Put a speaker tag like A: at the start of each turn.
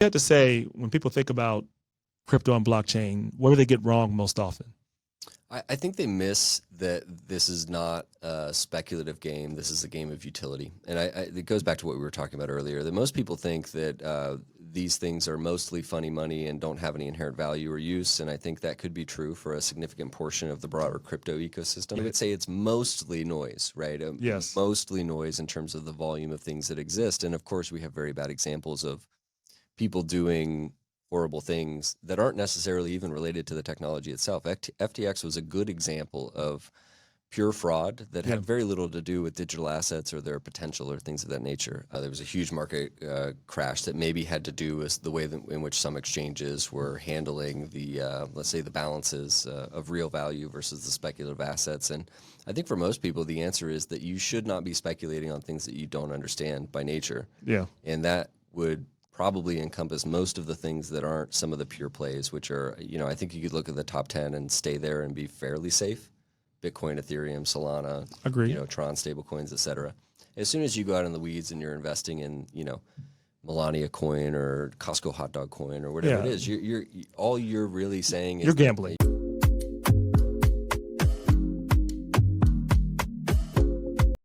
A: You have to say, when people think about crypto and blockchain, what do they get wrong most often?
B: I think they miss that this is not a speculative game. This is a game of utility. And it goes back to what we were talking about earlier, that most people think that these things are mostly funny money and don't have any inherent value or use. And I think that could be true for a significant portion of the broader crypto ecosystem. I would say it's mostly noise, right?
A: Yes.
B: Mostly noise in terms of the volume of things that exist. And of course, we have very bad examples of people doing horrible things that aren't necessarily even related to the technology itself. FTX was a good example of pure fraud that had very little to do with digital assets or their potential or things of that nature. There was a huge market crash that maybe had to do with the way in which some exchanges were handling the, let's say, the balances of real value versus the speculative assets. And I think for most people, the answer is that you should not be speculating on things that you don't understand by nature.
A: Yeah.
B: And that would probably encompass most of the things that aren't some of the pure plays, which are, I think you could look at the top 10 and stay there and be fairly safe. Bitcoin, Ethereum, Solana,
A: Agree.
B: Tron stablecoins, et cetera. As soon as you go out in the weeds and you're investing in, Melania coin or Costco hot dog coin or whatever it is, you're all you're really saying is
A: you're gambling.